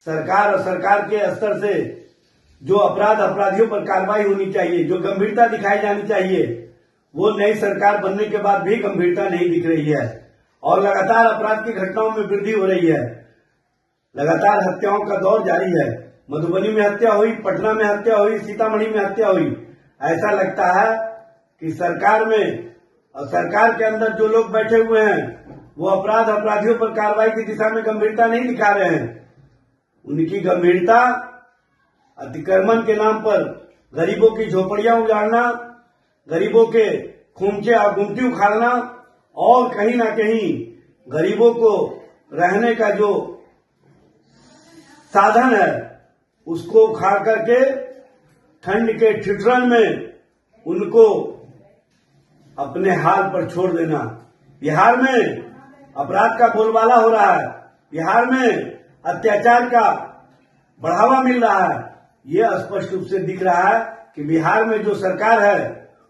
सरकार और सरकार के स्तर से जो अपराधियों पर कार्रवाई होनी चाहिए, जो गंभीरता दिखाई जानी चाहिए, वो नई सरकार बनने के बाद भी गंभीरता नहीं दिख रही है और लगातार अपराध की घटनाओं में वृद्धि हो रही है। लगातार हत्याओं का दौर जारी है। मधुबनी में हत्या हुई, पटना में हत्या हुई, सीतामढ़ी में हत्या हुई। ऐसा लगता है कि सरकार में और सरकार के अंदर जो लोग बैठे हुए हैं वो अपराधियों पर कार्रवाई की दिशा में गंभीरता नहीं दिखा रहे हैं। उनकी गंभीरता अतिक्रमण के नाम पर गरीबों की झोपड़ियां उजाड़ना, गरीबों के खूंचे और गुमटी उखाड़ना और कहीं ना कहीं गरीबों को रहने का जो साधन है उसको उखाड़ करके ठंड के ठिठुरन में उनको अपने हाल पर छोड़ देना। बिहार में अपराध का बोलबाला हो रहा है, बिहार में अत्याचार का बढ़ावा मिल रहा है। यह स्पष्ट रूप से दिख रहा है कि बिहार में जो सरकार है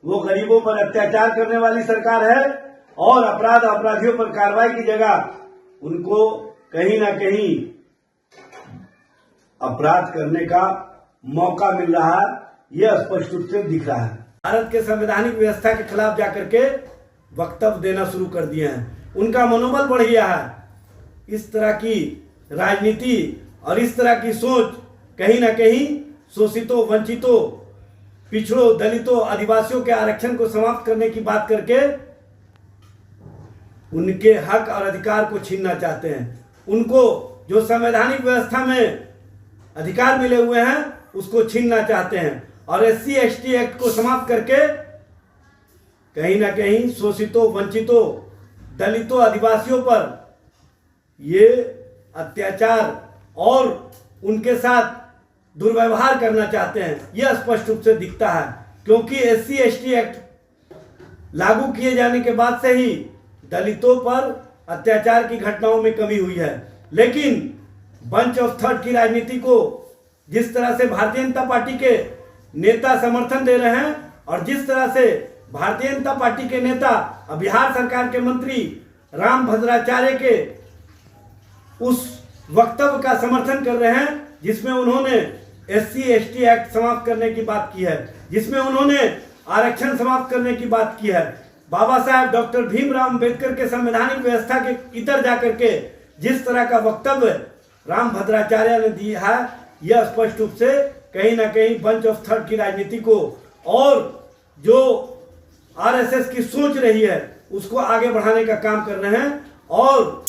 वो गरीबों पर अत्याचार करने वाली सरकार है और अपराधियों पर कार्रवाई की जगह उनको कहीं ना कहीं अपराध करने का मौका मिल रहा है। यह स्पष्ट रूप से दिख रहा है। भारत के संवैधानिक व्यवस्था के खिलाफ जाकर के वक्तव्य देना शुरू कर दिए हैं। उनका मनोबल बढ़ गया है। इस तरह की राजनीति और इस तरह की सोच कहीं ना कहीं शोषितों, वंचितों, पिछड़ों, दलितों, आदिवासियों के आरक्षण को समाप्त करने की बात करके उनके हक और अधिकार को छीनना चाहते हैं। उनको जो संवैधानिक व्यवस्था में अधिकार मिले हुए हैं उसको छीनना चाहते हैं और SC ST एक्ट को समाप्त करके कहीं ना कहीं शोषितों, वंचितों, दलितों, आदिवासियों पर ये अत्याचार और उनके साथ दुर्व्यवहार करना चाहते हैं। यह स्पष्ट रूप से दिखता है क्योंकि SC ST एक्ट लागू किए जाने के बाद से ही दलितों पर अत्याचार की घटनाओं में कमी हुई है। लेकिन बंच ऑफ थर्ड की राजनीति को जिस तरह से भारतीय जनता पार्टी के नेता समर्थन दे रहे हैं और जिस तरह से भारतीय जनता पार्टी के नेता और बिहार सरकार के मंत्री रामभद्राचार्य के उस वक्तव्य का समर्थन कर रहे हैं जिसमें उन्होंने SC ST एक्ट समाप्त करने की बात की है, जिसमें उन्होंने आरक्षण समाप्त करने की बात की है। बाबा साहब डॉक्टर भीमराव अंबेडकर के संवैधानिक व्यवस्था के इतर जाकर के जिस तरह का वक्तव्य रामभद्राचार्य ने दिया है, यह स्पष्ट रूप से कहीं ना कहीं बंच ऑफ थर्ड की राजनीति को और जो RSS की सोच रही है उसको आगे बढ़ाने का काम कर रहे हैं। और